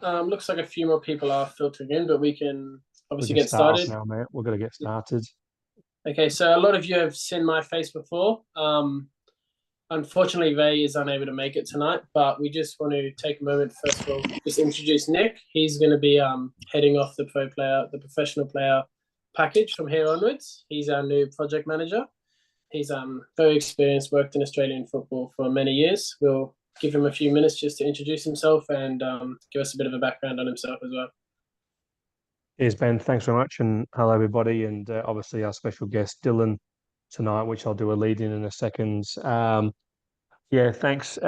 Looks like a few more people are filtering in, but we can We obviously can get start off started. now, mate. We're going to get started. Okay, so a lot of you have seen my face before. Unfortunately, Vay is unable to make it tonight, but we just want to take a moment first of all, just introduce Nick. He's going to be heading off the professional player package from here onwards. He's our new project manager. He's very experienced, worked in Australian football for many years. We'll give him a few minutes just to introduce himself and give us a bit of a background on himself as well. Cheers, Ben. Thanks very much. And hello, everybody. And obviously, our special guest, Dylan, tonight, which I'll do a lead in a second. Yeah, thanks.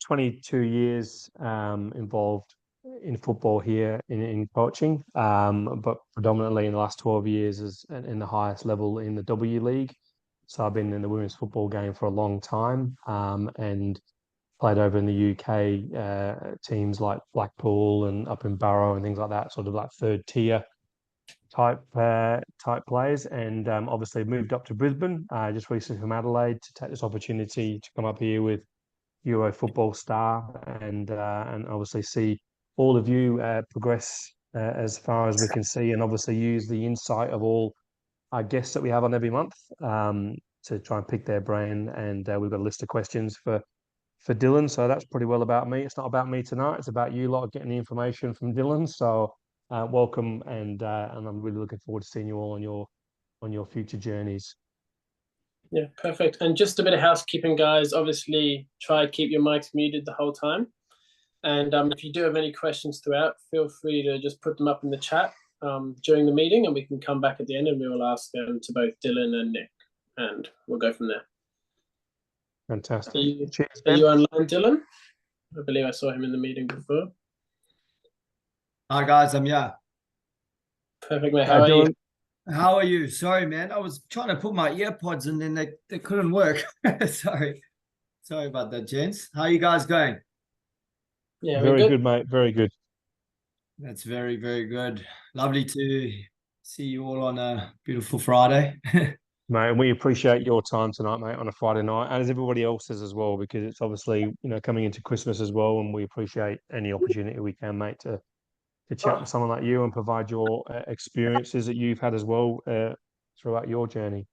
22 years involved in football here in coaching, but predominantly in the last 12 years as in the highest level in the W League. So I've been in the women's football game for a long time and played over in the UK teams like Blackpool and up in Barrow and things like that, sort of like third tier type players, and obviously moved up to Brisbane just recently from Adelaide to take this opportunity to come up here with Euro Football Star and obviously see all of you progress as far as we can see, and obviously use the insight of all our guests that we have on every month to try and pick their brain. And we've got a list of questions for Dylan, so that's pretty well about me. It's not about me tonight; it's about you lot getting the information from Dylan. So welcome, and I'm really looking forward to seeing you all on your future journeys. Yeah, perfect. And just a bit of housekeeping, guys. Obviously, try to keep your mics muted the whole time. And if you do have any questions throughout, feel free to just put them up in the chat during the meeting, and we can come back at the end and we will ask them to both Dylan and Nick, and we'll go from there. Fantastic. Cheers, are Ben. you online, Dylan? I believe I saw him in the meeting before. Hi, guys. I'm here. Perfect, mate. How are you? How are you? Sorry, man. I was trying to put my earpods in and they couldn't work. Sorry about that, gents. How are you guys going? Yeah, very good, mate. Very good. That's very, very good. Lovely to see you all on a beautiful Friday. Mate, and we appreciate your time tonight, mate, on a Friday night, and as everybody else's as well, because it's obviously, coming into Christmas as well, and we appreciate any opportunity we can, mate, to chat with someone like you and provide your experiences that you've had as well throughout your journey.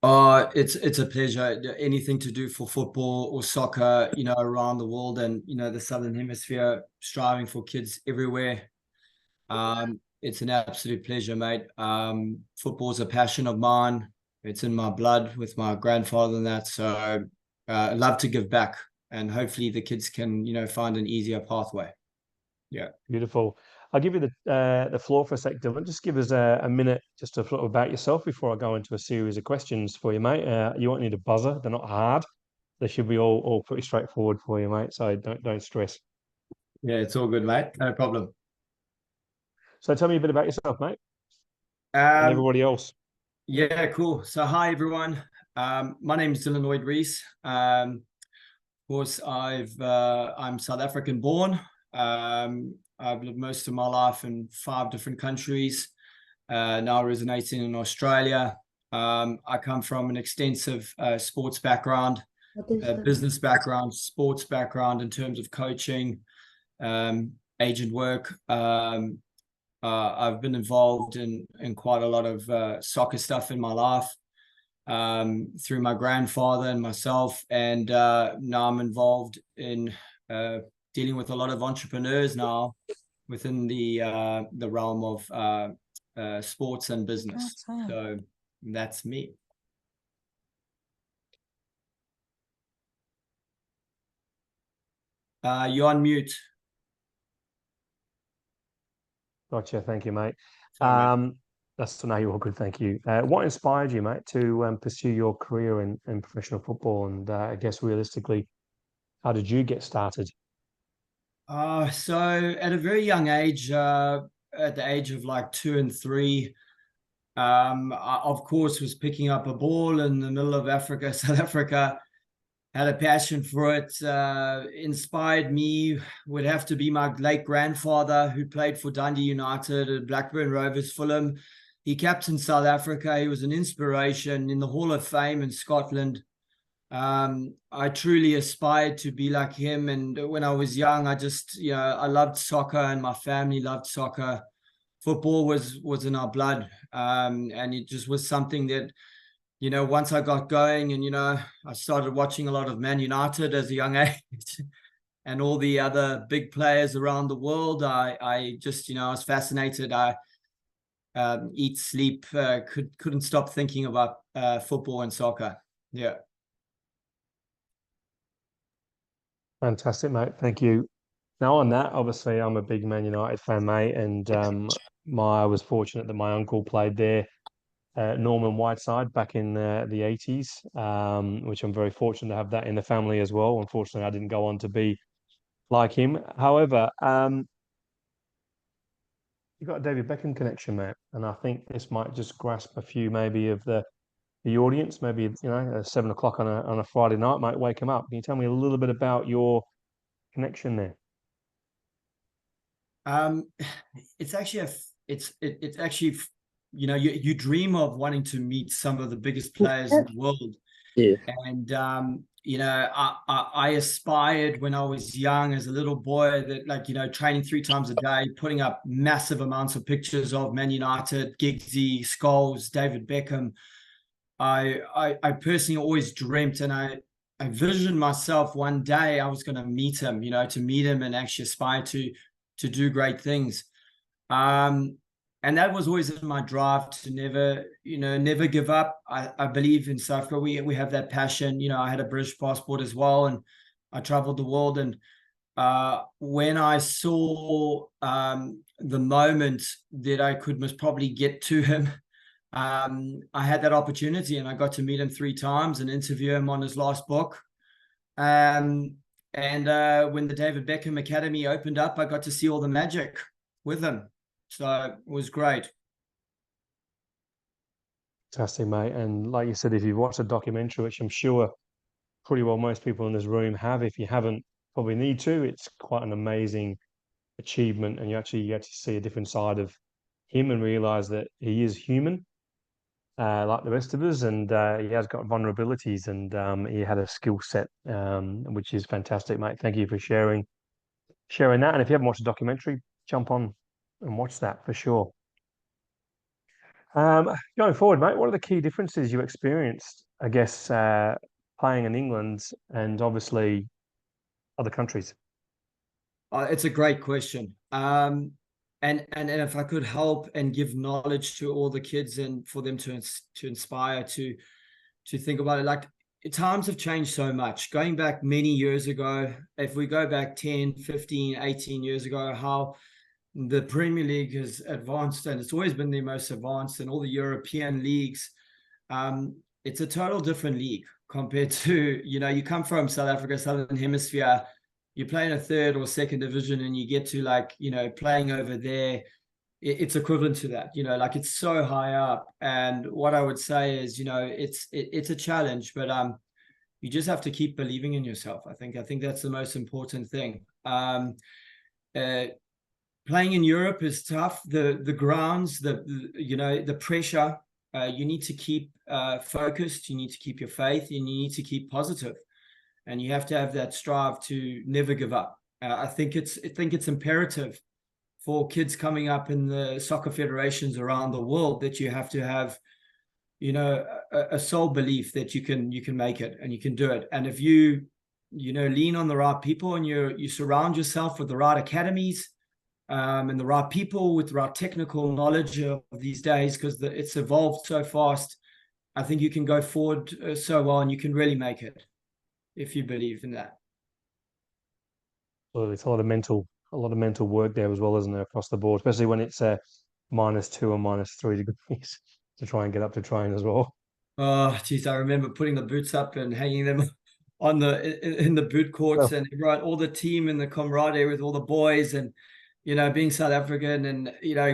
It's a pleasure. Anything to do for football or soccer, around the world and, the Southern Hemisphere, striving for kids everywhere. It's an absolute pleasure, mate. Football's a passion of mine. It's in my blood with my grandfather and that. So I love to give back, and hopefully the kids can, find an easier pathway. Yeah. Beautiful. I'll give you the floor for a sec, Dylan. Just give us a minute just to talk about yourself before I go into a series of questions for you, mate. You won't need a buzzer. They're not hard. They should be all pretty straightforward for you, mate. So don't stress. Yeah, it's all good, mate. No problem. So tell me a bit about yourself, mate. And everybody else. Yeah, cool. So hi, everyone. My name is Dylan Lloyd Rees. Of course, I'm South African born. I've lived most of my life in 5 different countries, now resonating in Australia. I come from an extensive sports background, business background, sports background in terms of coaching, agent work. I've been involved in quite a lot of soccer stuff in my life through my grandfather and myself, and now I'm involved in dealing with a lot of entrepreneurs now within the realm of sports and business. So that's me. You're on mute. Gotcha. Thank you, mate. Sorry, mate. That's to know you're all good. Thank you. What inspired you, mate, to pursue your career in professional football? And I guess realistically, how did you get started? So at a very young age, at the age of like 2 and 3, I, of course, was picking up a ball in the middle of Africa, South Africa. Had a passion for it. Inspired me would have to be my late grandfather, who played for Dundee United, Blackburn Rovers, Fulham. He captained South Africa. He was an inspiration in the Hall of Fame in Scotland. I truly aspired to be like him. And when I was young, I loved soccer, and my family loved soccer. Football was in our blood. And it just was something that, once I got going, and, I started watching a lot of Man United as a young age and all the other big players around the world. I just, I was fascinated. I eat, sleep, couldn't stop thinking about football and soccer. Yeah. Fantastic, mate. Thank you. Now on that, obviously, I'm a big Man United fan, mate, and I was fortunate that my uncle played there, Norman Whiteside, back in the 80s, which I'm very fortunate to have that in the family as well. Unfortunately, I didn't go on to be like him. However, you've got a David Beckham connection, mate, and I think this might just grasp a few maybe of the audience. Maybe at 7 o'clock on a Friday night might wake them up. Can you tell me a little bit about your connection there? It's actually it's actually, you dream of wanting to meet some of the biggest players in the world. Yeah. And I aspired when I was young as a little boy that, like, training 3 times a day, putting up massive amounts of pictures of Man United, Giggsy, Scholes, David Beckham. I personally always dreamt, and I visioned myself one day I was going to meet him, to meet him and actually aspire to do great things. And that was always in my drive to never give up. I believe in South Africa, we have that passion. I had a British passport as well, and I traveled the world. And when I saw the moment that I could most probably get to him, I had that opportunity, and I got to meet him 3 times and interview him on his last book. And when the David Beckham Academy opened up, I got to see all the magic with him. So it was great. Fantastic, mate. And like you said, if you've watched a documentary, which I'm sure pretty well most people in this room have, if you haven't, probably need to, it's quite an amazing achievement. And you actually see a different side of him and realize that he is human, like the rest of us, and he has got vulnerabilities, and he had a skill set, which is fantastic, mate. Thank you for sharing that. And if you haven't watched the documentary, jump on and watch that for sure. Going forward, mate, what are the key differences you experienced, I guess, playing in England and obviously other countries? It's a great question. And if I could help and give knowledge to all the kids, and for them to inspire to think about it, like, times have changed so much. Going back many years ago, if we go back 10, 15, 18 years ago, how the Premier League has advanced, and it's always been the most advanced, and all the European leagues, it's a total different league compared to, you come from South Africa, Southern Hemisphere, you play in a 3rd or 2nd division, and you get to, like, playing over there. It's equivalent to that, like, it's so high up. And what I would say is, it's a challenge, but you just have to keep believing in yourself. I think that's the most important thing. Playing in Europe is tough. The grounds, the pressure. You need to keep focused. You need to keep your faith, and you need to keep positive, and you have to have that strive to never give up. I think it's imperative for kids coming up in the soccer federations around the world that you have to have, a sole belief that you can make it and you can do it. And if you lean on the right people, and you surround yourself with the right academies, and the right people with the right technical knowledge of these days, because it's evolved so fast, I think you can go forward so well, and you can really make it if you believe in that. Well, it's a lot of mental work there as well, isn't there, across the board, especially when it's -2 or -3 degrees to try and get up to train as well. Oh, geez, I remember putting the boots up and hanging them on in the boot courts, and everyone, all the team and the camaraderie with all the boys, and being South African, and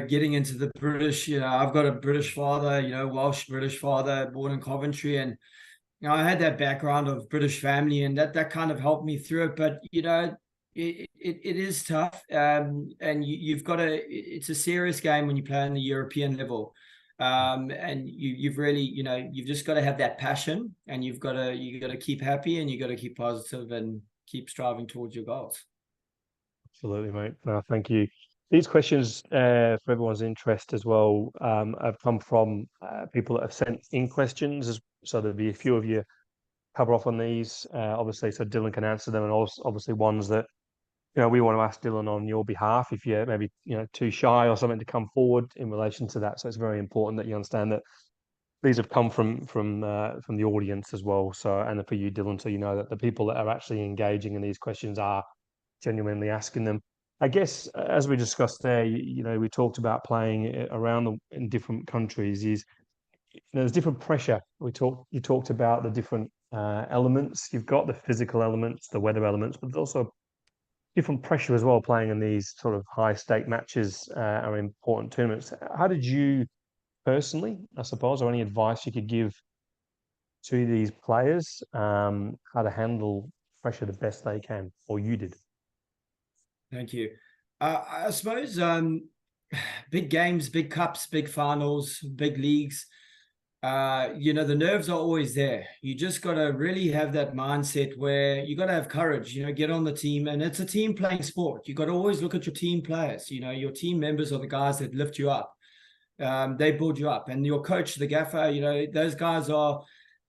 getting into the British. I've got a British father, Welsh British father, born in Coventry, and I had that background of British family, and that kind of helped me through it. But it is tough, and you've got to. It's a serious game when you play on the European level. And you've really, you've just got to have that passion, and you got to keep happy, and you got to keep positive and keep striving towards your goals. Absolutely, mate. No, thank you. These questions, for everyone's interest as well, have come from people that have sent in questions. So there'll be a few of you cover off on these, obviously, so Dylan can answer them, and also obviously ones that we want to ask Dylan on your behalf if you're maybe too shy or something to come forward in relation to that. So it's very important that you understand that these have come from the audience as well. So, and for you, Dylan, so you know that the people that are actually engaging in these questions are genuinely asking them. I guess as we discussed there, we talked about playing around in different countries. There's different pressure. You talked about the different elements. You've got the physical elements, the weather elements, but there's also different pressure as well playing in these sort of high stake matches or important tournaments. How did you personally, I suppose, or any advice you could give to these players, how to handle pressure the best they can, or you did? Thank you. I suppose big games, big cups, big finals, big leagues, the nerves are always there. You just got to really have that mindset where you got to have courage, get on the team, and it's a team playing sport. You got to always look at your team players. Your team members are the guys that lift you up. They build you up, and your coach, the gaffer, those guys are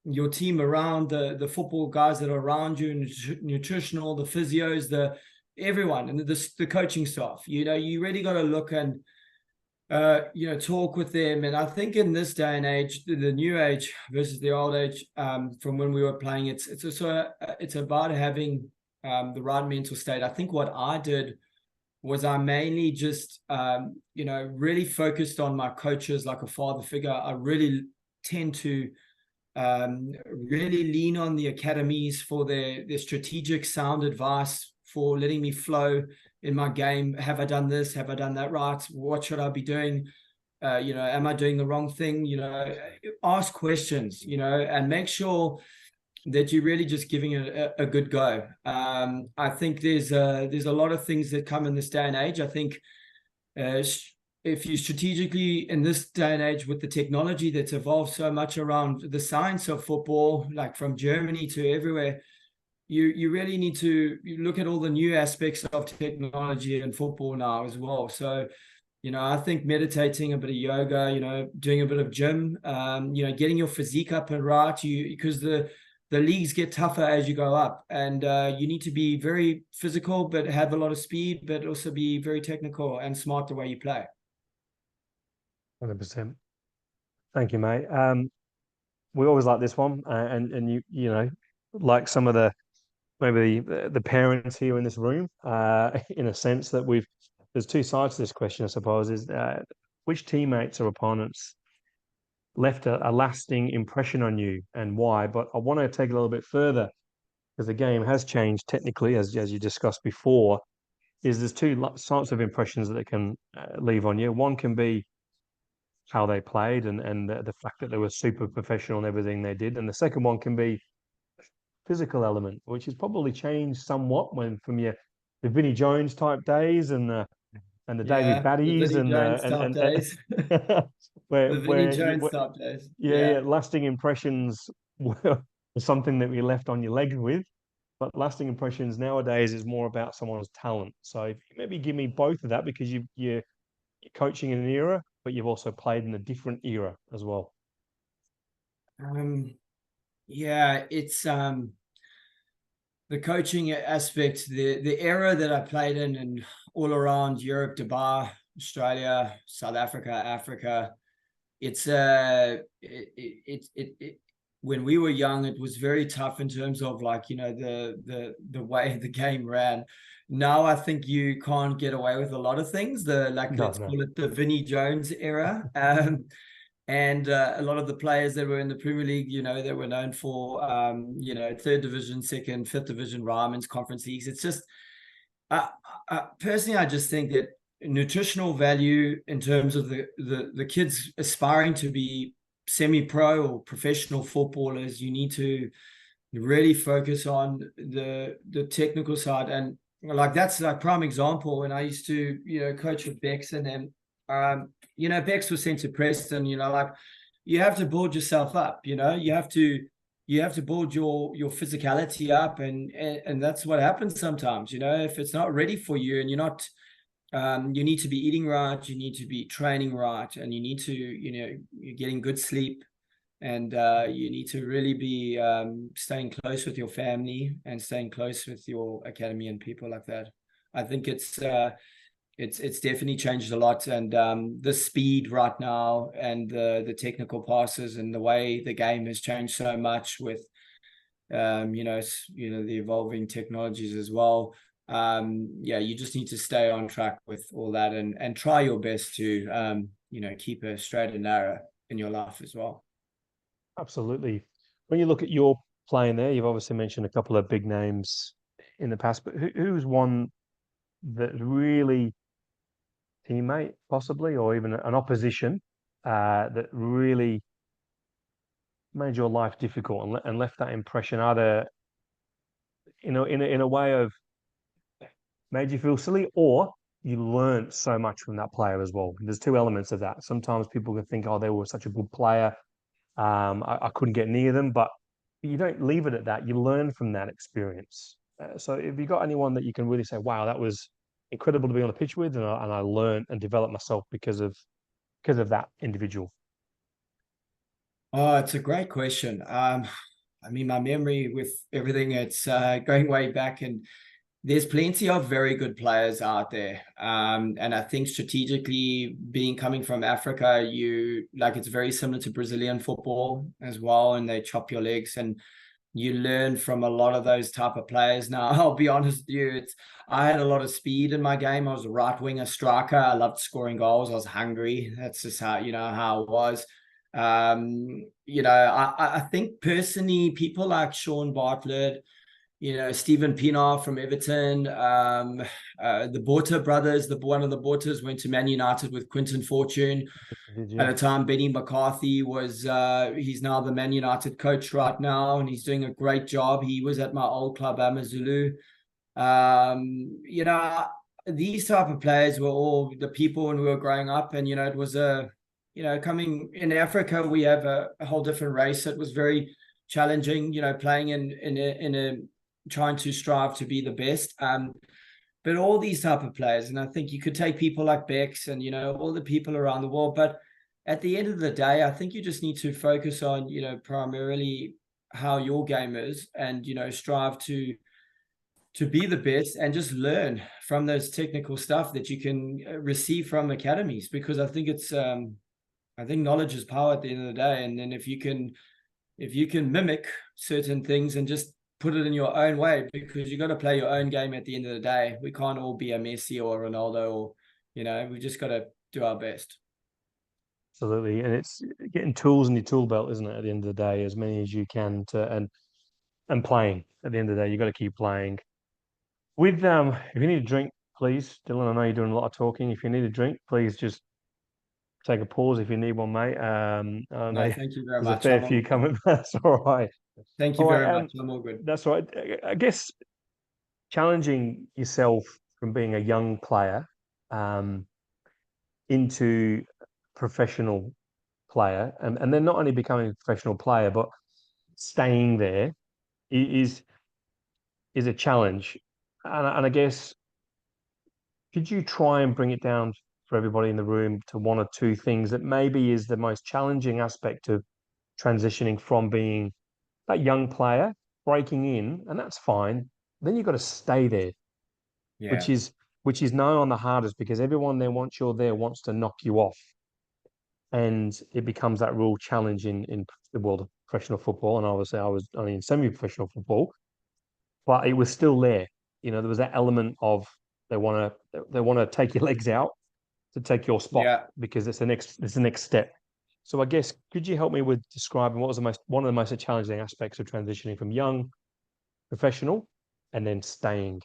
your team around the football guys that are around you, nutritional, the physios, everyone, and the coaching staff. You really got to look and talk with them. And I think in this day and age, the new age versus the old age, from when we were playing, it's about having the right mental state. I think what I did was I mainly just really focused on my coaches like a father figure. I really tend to really lean on the academies for their strategic sound advice, for letting me flow in my game. Have I done this? Have I done that right? What should I be doing? Am I doing the wrong thing? Ask questions, and make sure that you're really just giving it a good go. I think there's a lot of things that come in this day and age. I think if you strategically, in this day and age, with the technology that's evolved so much around the science of football, like from Germany to everywhere, you really need to look at all the new aspects of technology in football now as well. So, I think meditating, a bit of yoga, doing a bit of gym, getting your physique up and right, because the leagues get tougher as you go up, and you need to be very physical, but have a lot of speed, but also be very technical and smart the way you play. 100%. Thank you, mate. We always like this one, and like some of maybe the parents here in this room, in a sense that there's two sides to this question, I suppose, is which teammates or opponents left a lasting impression on you and why? But I want to take it a little bit further, because the game has changed technically, as you discussed before. There's two sorts of impressions that it can leave on you. One can be how they played and the fact that they were super professional in everything they did, and the second one can be physical element, which has probably changed somewhat from the Vinnie Jones type days and the David Baddies and days. where the Vinnie Jones type days. Yeah, lasting impressions were something that we left on your legs with, but lasting impressions nowadays is more about someone's talent. So if you maybe give me both of that, because you're coaching in an era, but you've also played in a different era as well. It's the coaching aspect, the era that I played in and all around Europe, Dubai, Australia, South Africa. It's when we were young, it was very tough in terms of the way the game ran. Now I think you can't get away with a lot of things. Let's call it the Vinnie Jones era. And a lot of the players that were in the Premier League, they were known for, third division, second, fifth division, Ryman's Conference Leagues. It's just, personally, I just think that nutritional value in terms of the kids aspiring to be semi-pro or professional footballers, you need to really focus on the technical side. And that's like prime example when I used to, coach with Bex and then Bex was sent to Preston, like you have to build yourself up, you have to build your physicality up, and that's what happens sometimes, if it's not ready for you and you're not, you need to be eating right, you need to be training right, and you need to, you're getting good sleep, and you need to really be staying close with your family and staying close with your academy and people like that. I think it's definitely changed a lot, and the speed right now and the technical passes and the way the game has changed so much with the evolving technologies as well. You just need to stay on track with all that, and try your best to keep a straight and narrow in your life as well. Absolutely. When you look at your playing there, you've obviously mentioned a couple of big names in the past, but who's one that really teammate, possibly, or even an opposition that really made your life difficult and left that impression, either in a way of made you feel silly, or you learned so much from that player as well. There's two elements of that. Sometimes people can think, oh, they were such a good player, I couldn't get near them, but you don't leave it at that. You learn from that experience. So if you got anyone that you can really say, wow, that was incredible to be on the pitch with, and I learned and developed myself because of that individual. Oh, it's a great question. My memory with everything, it's going way back, and there's plenty of very good players out there. And I think strategically, coming from Africa, it's very similar to Brazilian football as well, and they chop your legs, and you learn from a lot of those type of players. Now, I'll be honest with you, I had a lot of speed in my game. I was a right winger striker. I loved scoring goals. I was hungry. That's just how it was. I think personally, people like Sean Bartlett, Stephen Pienaar from Everton, the Botha brothers, one of the Bothas went to Man United with Quinton Fortune. At a time, Benny McCarthy was, he's now the Man United coach right now, and he's doing a great job. He was at my old club, Amazulu. These type of players were all the people when we were growing up, and, it was coming in Africa, we have a whole different race. It was very challenging, playing in a trying to strive to be the best. But all these type of players, and I think you could take people like Bex and, all the people around the world, but at the end of the day, I think you just need to focus on, primarily how your game is, and, strive to be the best, and just learn from those technical stuff that you can receive from academies, because I think I think knowledge is power at the end of the day. And then if you can mimic certain things and just put it in your own way, because you got to play your own game at the end of the day. We can't all be a Messi or a Ronaldo, or, we just got to do our best. Absolutely. And it's getting tools in your tool belt, isn't it? At the end of the day, as many as you can and playing. At the end of the day, you got to keep playing. If you need a drink, please, Dylan, I know you're doing a lot of talking. If you need a drink, please just take a pause if you need one, mate. No, thank you very much. There's a fair few coming. That's all right. Thank you very much. I'm all good. That's right. I guess challenging yourself from being a young player into professional player, and then not only becoming a professional player, but staying there is a challenge. And I guess, could you try and bring it down for everybody in the room to one or two things that maybe is the most challenging aspect of transitioning from being that young player, breaking in, and that's fine. Then you've got to stay there, which is nigh on the hardest, because everyone there, once you're there, wants to knock you off. And it becomes that real challenge in the world of professional football. And obviously I was only in semi-professional football, but it was still there. There was that element of they want to take your legs out to take your spot, because it's the next step. So I guess, could you help me with describing what was one of the most challenging aspects of transitioning from young professional and then staying?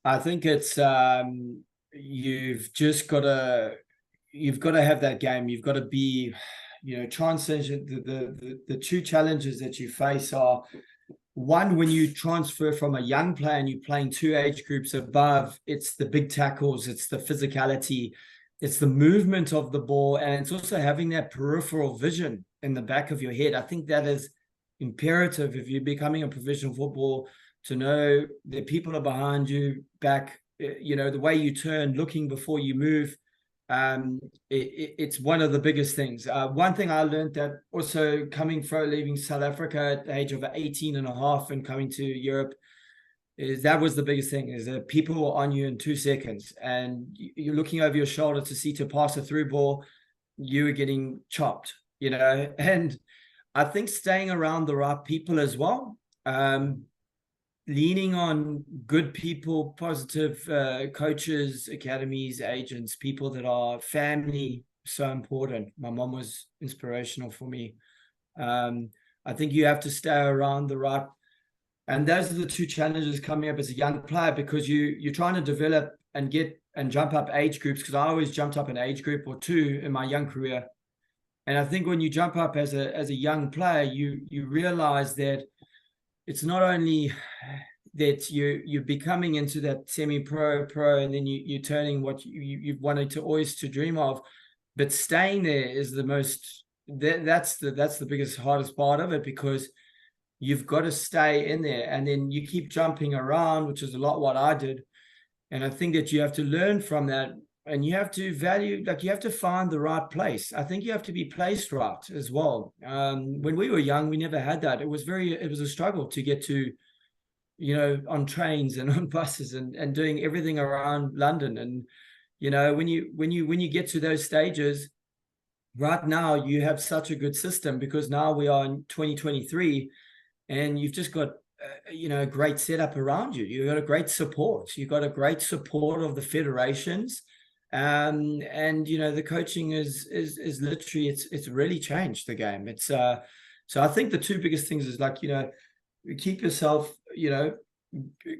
I think it's you've got to have that game. You've got to be, transition. The two challenges that you face are one, when you transfer from a young player and you're playing two age groups above, it's the big tackles, it's the physicality, it's the movement of the ball, and it's also having that peripheral vision in the back of your head. I think that is imperative if you're becoming a professional football, to know that people are behind you, back, the way you turn, looking before you move. It's one of the biggest things. One thing I learned, that also leaving South Africa at the age of 18 and a half and coming to Europe, is that was the biggest thing, is that people were on you in 2 seconds, and you're looking over your shoulder to pass a through ball, you were getting chopped, and I think staying around the right people as well, leaning on good people, positive coaches, academies, agents, people that are family, so important. My mom was inspirational for me. I think you have to stay around the right, and those are the two challenges coming up as a young player, because you're trying to develop and jump up age groups, because I always jumped up an age group or two in my young career. And I think when you jump up as a young player, you realize that it's not only that you're becoming into that semi-pro, and then you're turning what you've wanted to always to dream of, but staying there is the most, that's the biggest, hardest part of it, because you've got to stay in there, and then you keep jumping around, which is a lot what I did. And I think that you have to learn from that, and you have to you have to find the right place. I think you have to be placed right as well. When we were young, we never had that. It was a struggle to get to, on trains and on buses and doing everything around London. And, when you get to those stages, right now, you have such a good system, because now we are in 2023, and you've just got, a great setup around you. You've got a great support. You've got a great support of the federations. And the coaching is literally, it's really changed the game. It's so I think the two biggest things is keep yourself,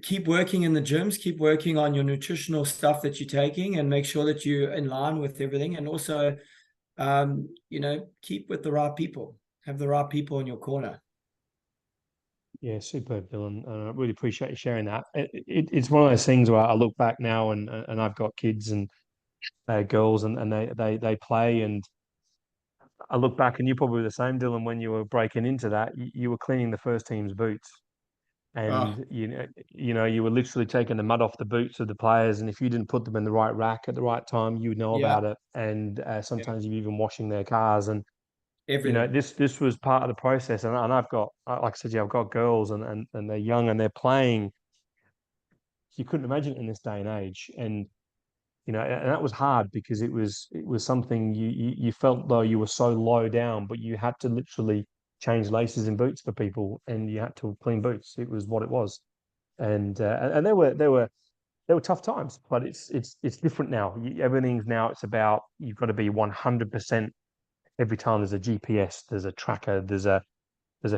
keep working in the gyms, keep working on your nutritional stuff that you're taking, and make sure that you're in line with everything. And also, keep with the right people, have the right people in your corner. Yeah, superb, Dylan. I really appreciate you sharing that. It's one of those things where I look back now, and I've got kids and girls, and they play, and I look back, and you're probably the same, Dylan. When you were breaking into that, you were cleaning the first team's boots, and you were literally taking the mud off the boots of the players, and if you didn't put them in the right rack at the right time, you would know about it. And sometimes you're even washing their cars, and Everything. this was part of the process. And I've got, like I said, I've got girls, and they're young and they're playing. You couldn't imagine it in this day and age, and and that was hard, because it was something you felt though you were so low down, but you had to literally change laces in boots for people, and you had to clean boots. It was what it was, and there were tough times, but it's different now. Everything's now, it's about, you've got to be 100% every time. There's a GPS, there's a tracker, there's a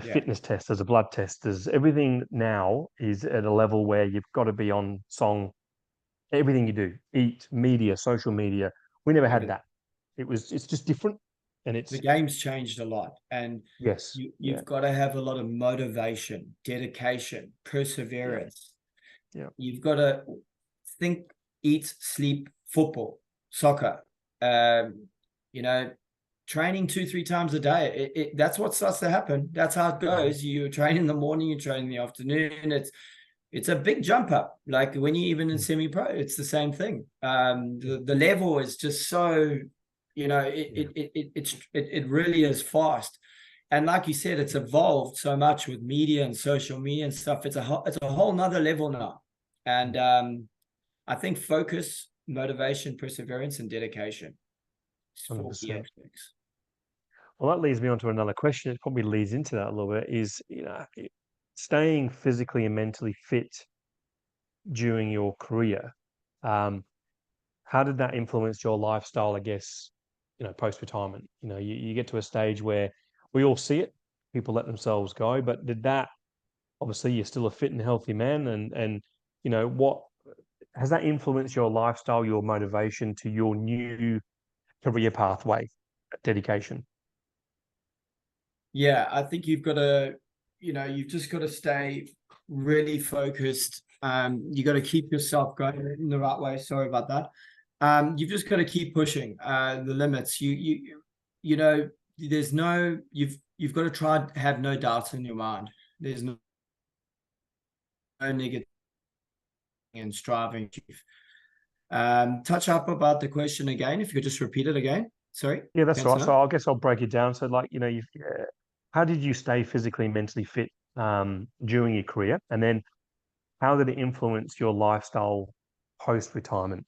fitness test, there's a blood test, there's everything now is at a level where you've got to be on song. Everything you do, eat, media, social media. We never had that. It's just different, and the game's changed a lot, and yes, you've got to have a lot of motivation, dedication, perseverance. Yeah. You've got to think, eat, sleep, football, soccer. Training 2-3 times a day. That's what starts to happen. That's how it goes. You train in the morning, you train in the afternoon. It's a big jump up. Like when you even in semi-pro, it's the same thing. The level is just so, it really is fast. And like you said, it's evolved so much with media and social media and stuff. It's a whole nother level now. And I think focus, motivation, perseverance, and dedication. 100%. Well, that leads me on to another question. It probably leads into that a little bit, is, staying physically and mentally fit during your career. How did that influence your lifestyle, I guess, post-retirement? You get to a stage where we all see it, people let themselves go, but did that, obviously you're still a fit and healthy man, and what has that influenced your lifestyle, your motivation to your new career pathway, dedication? Yeah, I think you've got to you've just got to stay really focused. You got to keep yourself going in the right way. Sorry about that. You've just got to keep pushing the limits. There's no, you've got to try and have no doubts in your mind. There's no negative and striving. Touch up about the question again. If you could just repeat it again. Sorry. Yeah, that's right. So I guess I'll break it down. So, like, how did you stay physically, mentally fit during your career, and then how did it influence your lifestyle post-retirement?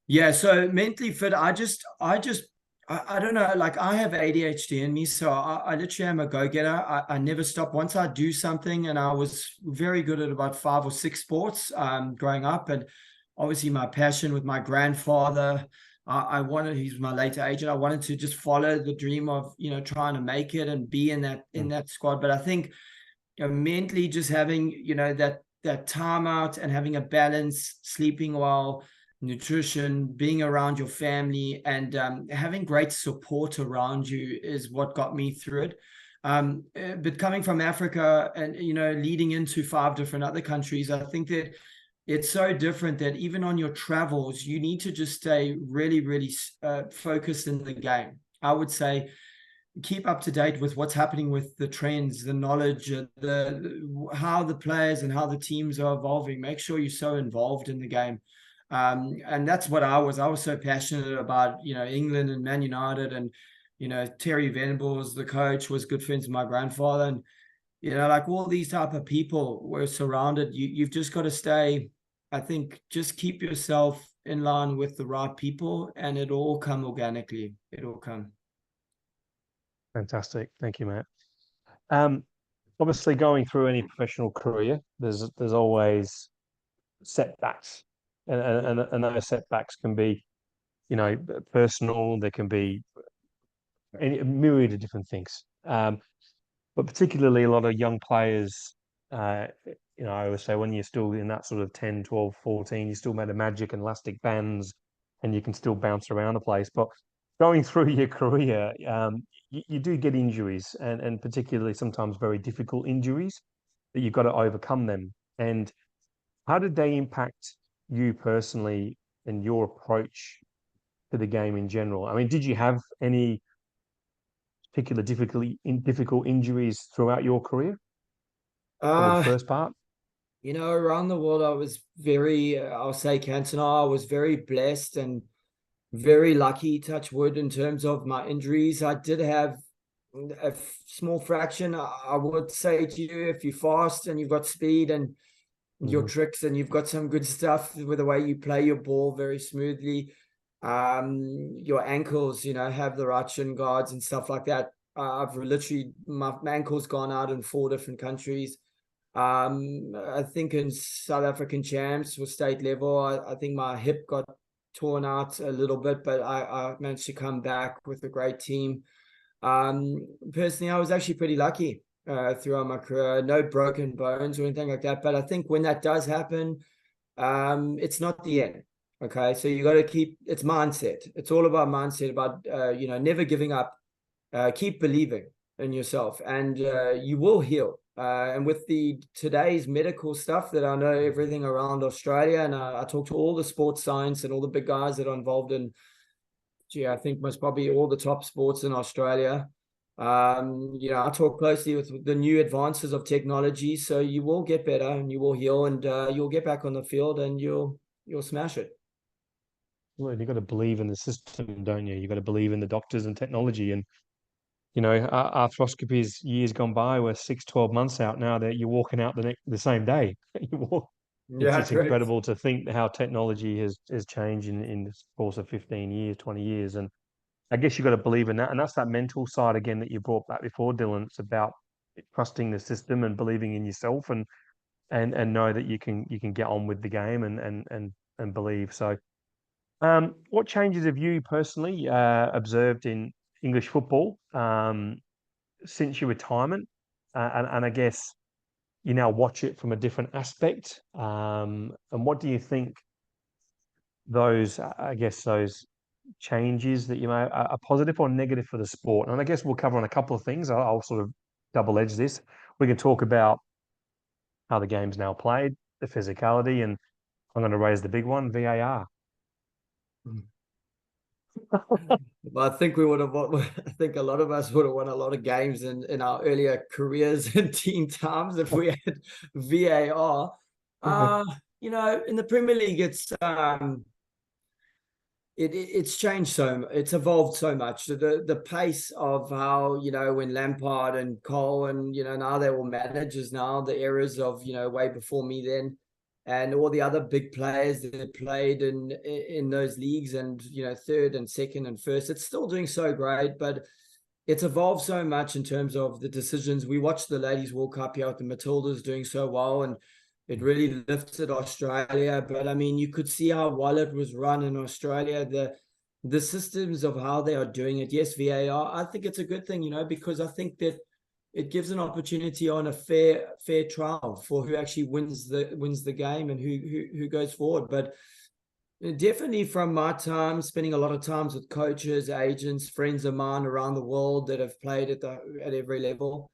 Yeah, so mentally fit, I don't know, like I have ADHD in me, so I literally am a go-getter. I never stop. Once I do something, and I was very good at about 5 or 6 sports growing up, and obviously my passion with my grandfather, I wanted, he's my later agent, I wanted to just follow the dream of, trying to make it and be in that squad. But I think, mentally just having, that time out and having a balance, sleeping well, nutrition, being around your family, and having great support around you is what got me through it. But coming from Africa and, leading into 5 different other countries, I think that it's so different that even on your travels, you need to just stay really, really focused in the game. I would say keep up to date with what's happening with the trends, the knowledge, how the players and how the teams are evolving. Make sure you're so involved in the game. And that's what I was so passionate about, England and Man United, and, Terry Venables, the coach, was good friends with my grandfather. And, like all these type of people were surrounded. You've just got to stay, I think, just keep yourself in line with the right people, and it'll all come organically. It'll come. Fantastic. Thank you, Matt. Obviously, going through any professional career, there's always setbacks, and those setbacks can be, personal. There can be a myriad of different things. But particularly a lot of young players, I always say when you're still in that sort of 10, 12, 14, you still made of magic and elastic bands, and you can still bounce around the place. But going through your career, you do get injuries, and particularly sometimes very difficult injuries that you've got to overcome them. And how did they impact you personally and your approach to the game in general? I mean, did you have any particular difficult injuries throughout your career? Probably the first part. Around the world, I was very, I'll say Cantona, I was very blessed and very lucky, touch wood, in terms of my injuries. I did have a small fraction. I would say to you, if you're fast and you've got speed and your tricks, and you've got some good stuff with the way you play your ball very smoothly, your ankles, have the right shin guards and stuff like that. I've literally, my ankle's gone out in 4 different countries. I think in South African champs with state level, I think my hip got torn out a little bit, but I managed to come back with a great team. Personally, I was actually pretty lucky throughout my career. No broken bones or anything like that. But I think when that does happen, it's not the end. Okay, so you got to keep, it's mindset. It's all about mindset, about never giving up. Keep believing in yourself, and you will heal. And with today's medical stuff that I know everything around Australia, and I talk to all the sports science and all the big guys that are involved in, I think most probably all the top sports in Australia. I talk closely with the new advances of technology, so you will get better and you will heal, and you'll get back on the field and you'll smash it. Well, you've got to believe in the system, don't you? You've got to believe in the doctors and technology. And arthroscopies years gone by were 6, 12 months out. Now that you're walking out the same day. It's incredible to think how technology has changed in the course of 15 years, 20 years. And I guess you've got to believe in that. And that's that mental side again that you brought back before, Dylan. It's about trusting the system and believing in yourself, and know that you can get on with the game and believe. So what changes have you personally observed in English football since your retirement? And I guess you now watch it from a different aspect. And what do you think those changes that you may are positive or negative for the sport? And I guess we'll cover on a couple of things. I'll sort of double edge this. we can talk about how the game's now played, the physicality, and I'm going to raise the big one, VAR. Well, I think we would have. I think a lot of us would have won a lot of games in our earlier careers and teen times if we had VAR. You know, in the Premier League, it's changed it's evolved so much. The pace of how, you know, when Lampard and Cole and, you know, now they're all managers now, the eras of, you know, way before me then, and all the other big players that played in those leagues, and, you know, third and second and first, it's still doing so great, but it's evolved so much in terms of the decisions. We watched the Ladies World Cup here with the Matildas doing so well, and it really lifted Australia. But I mean, you could see how well it was run in Australia, the systems of how they are doing it. Yes, VAR, I think it's a good thing, you know, because I think that it gives an opportunity on a fair trial for who actually wins the game and who goes forward. But definitely from my time, spending a lot of times with coaches, agents, friends of mine around the world that have played at every level.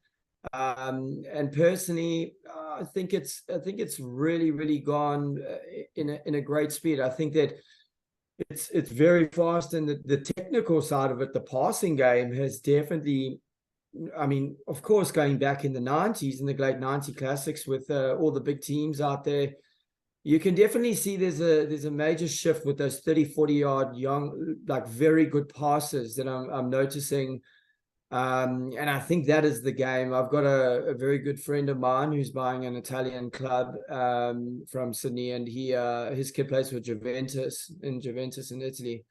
And personally, I think it's really gone in a great speed. I think that it's very fast, and the technical side of it, the passing game has definitely. I mean, of course, going back in the 90s, in the great 90 classics with all the big teams out there, you can definitely see there's a major shift with those 30, 40-yard young, like very good passes that I'm noticing. And I think that is the game. I've got a very good friend of mine who's buying an Italian club from Sydney, and his kid plays for Juventus in Italy.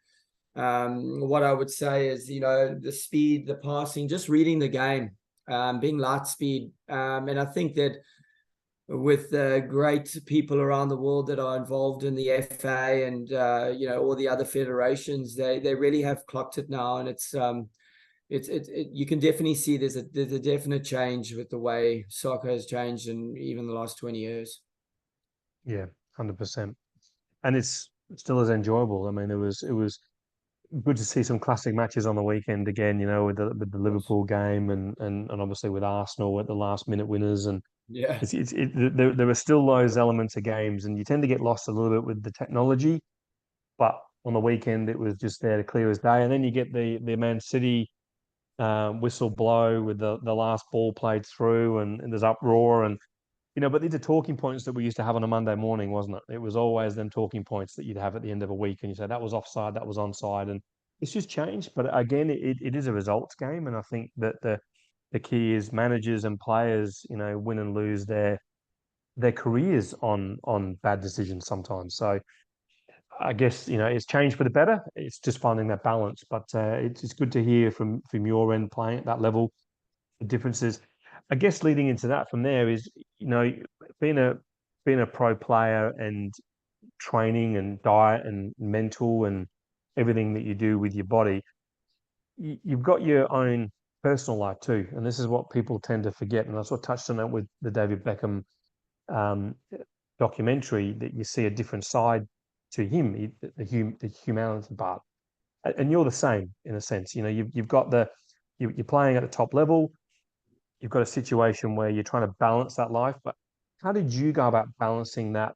What I would say is, you know, the speed, the passing, just reading the game, being light speed. And I think that with great people around the world that are involved in the FA and, you know, all the other federations, they really have clocked it now. And it's you can definitely see there's a definite change with the way soccer has changed in even the last 20 years. Yeah, 100%. And it's still as enjoyable. I mean, it was good to see some classic matches on the weekend again, you know, with the Liverpool game and obviously with Arsenal at the last minute winners. And yeah, there are still those elements of games, and you tend to get lost a little bit with the technology. But on the weekend, it was just there, clear as day. And then you get the Man City whistle blow with the last ball played through, and there's uproar, and you know, but these are talking points that we used to have on a Monday morning, wasn't it? It was always them talking points that you'd have at the end of a week, and you say that was offside, that was onside, and it's just changed. But again, it is a results game, and I think that the key is managers and players, you know, win and lose their careers on bad decisions sometimes. So I guess, you know, it's changed for the better. It's just finding that balance. But it's good to hear from your end playing at that level the differences. I guess leading into that from there is, you know, being a pro player and training and diet and mental and everything that you do with your body, you've got your own personal life too. And this is what people tend to forget. And I sort of touched on that with the David Beckham documentary, that you see a different side to him, the humanity part. And you're the same in a sense. You know, you've got you're playing at the top level. You've got a situation where you're trying to balance that life, but how did you go about balancing that?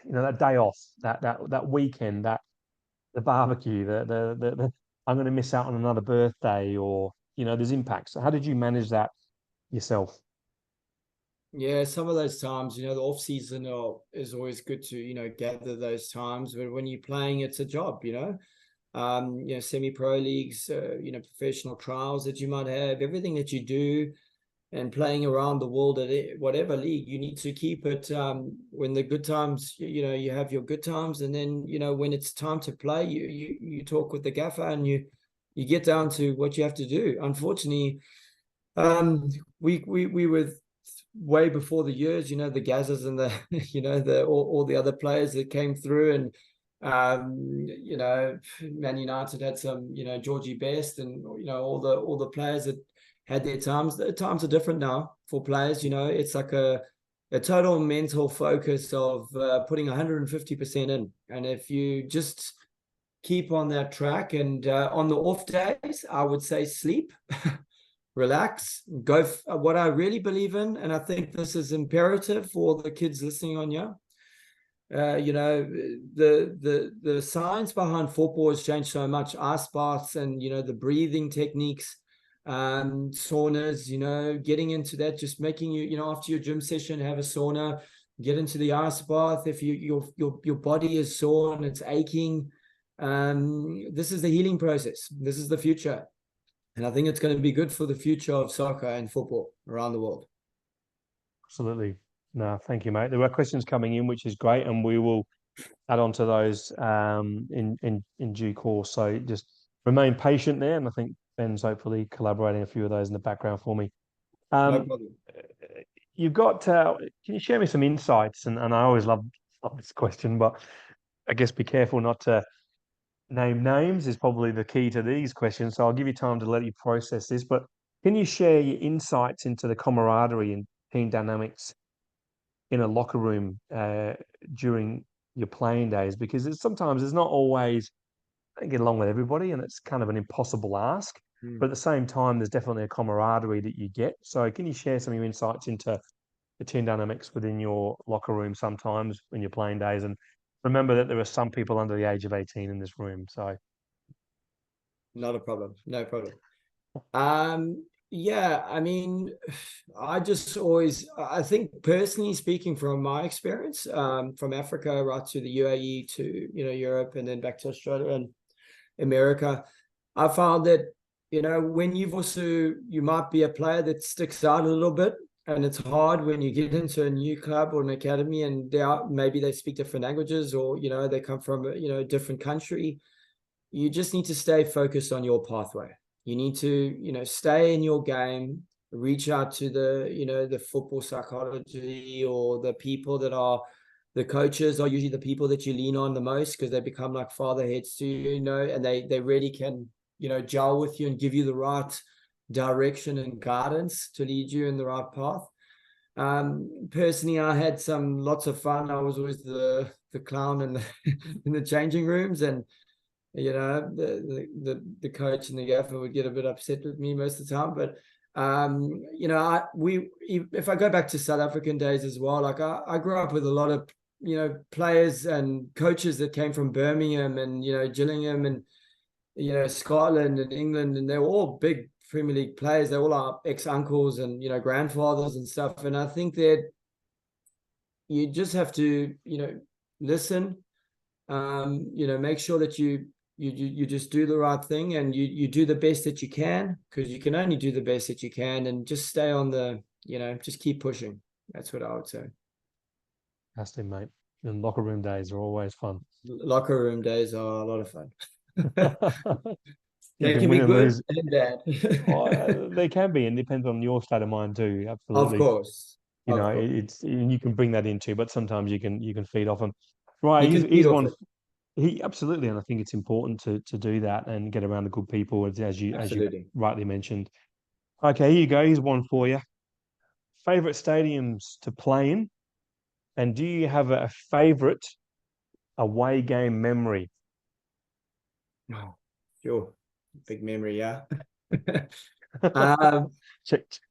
You know, that day off, that weekend, the barbecue, the I'm going to miss out on another birthday, or you know, there's impacts. So how did you manage that yourself? Yeah, some of those times, you know, the off season is always good to, you know, gather those times. But when you're playing, it's a job, you know. You know, semi-pro leagues, you know, professional trials that you might have, everything that you do, and playing around the world at whatever league, you need to keep it. When the good times, you know, you have your good times, and then, you know, when it's time to play, you talk with the gaffer, and you get down to what you have to do. Unfortunately, we were way before the years, you know, the Gazzas and the, you know, all the other players that came through, and you know, Man United had some, you know, Georgie Best, and you know, all the players that had their times. The times are different now for players. You know, it's like a total mental focus of putting 150% in, and if you just keep on that track, and on the off days, I would say sleep. relax, go. What I really believe in, and I think this is imperative for the kids listening on here. You know, the science behind football has changed so much. Ice baths and, you know, the breathing techniques, saunas, you know, getting into that, just making you, you know, after your gym session, have a sauna, get into the ice bath. If your body is sore and it's aching, this is the healing process. This is the future. And I think it's going to be good for the future of soccer and football around the world. Absolutely. No, thank you, mate. There are questions coming in, which is great, and we will add on to those in due course. So just remain patient there, and I think Ben's hopefully collaborating a few of those in the background for me. No problem. You've got, can you share me some insights? And I always love this question, but I guess be careful not to name names is probably the key to these questions. So I'll give you time to let you process this. But can you share your insights into the camaraderie and team dynamics in a locker room during your playing days? Because sometimes it's not always get along with everybody, and it's kind of an impossible ask. But at the same time, there's definitely a camaraderie that you get. So can you share some of your insights into the team dynamics within your locker room sometimes when you're playing days? And remember that there are some people under the age of 18 in this room. So not a problem. No problem. Yeah, I mean, I think personally speaking from my experience, from Africa right to the UAE to, you know, Europe and then back to Australia and America, I found that, you know, when you might be a player that sticks out a little bit, and it's hard when you get into a new club or an academy and maybe they speak different languages, or, you know, they come from, you know, a different country. You just need to stay focused on your pathway. You need to, you know, stay in your game, reach out to the, you know, the football psychology, or the people that are, the coaches are usually the people that you lean on the most, because they become like father heads to you, you know, and they really can, you know, gel with you and give you the right direction and guidance to lead you in the right path. Personally, I had lots of fun. I was always the clown in the changing rooms, and you know, the coach and the gaffer would get a bit upset with me most of the time. But you know, if I go back to South African days as well, like I grew up with a lot of, you know, players and coaches that came from Birmingham and, you know, Gillingham and, you know, Scotland and England, and they were all big Premier League players. They all are ex-uncles and, you know, grandfathers and stuff. And I think that you just have to, you know, listen, you know, make sure that you just do the right thing, and you do the best that you can, because you can only do the best that you can, and just stay on the, you know, just keep pushing. That's what I would say. Fantastic, mate. And locker room days are always fun. Locker room days are a lot of fun. You They can can win be and good lose. and bad. Oh, they can be, and depends on your state of mind too. Absolutely. Of course. You Of know, course. it's, and you can bring that into, but sometimes you can feed off them. Right, You can feed he's off one. it. He absolutely, and I think it's important to do that and get around the good people, as you Absolutely. rightly mentioned. Okay, here you go. Here's one for you. Favorite stadiums to play in, and do you have a favorite away game memory? Oh, sure. Big memory, yeah.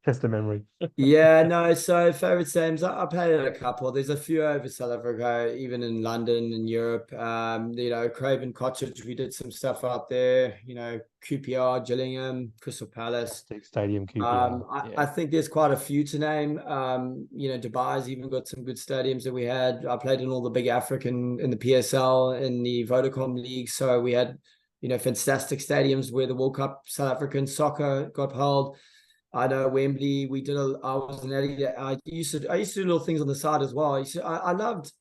Test the memory. Yeah, no, so favorite stadiums, I played at a couple. There's a few over South Africa, even in London and Europe. You know, Craven Cottage, we did some stuff out there, you know, QPR, Gillingham, Crystal Palace. Stadium QPR. I think there's quite a few to name. You know, Dubai's even got some good stadiums that we had. I played in all the big African, in the PSL, in the Vodacom League. So we had, you know, fantastic stadiums where the World Cup South African soccer got held. I know Wembley. I was an Eddie. I used to do little things on the side as well. I loved.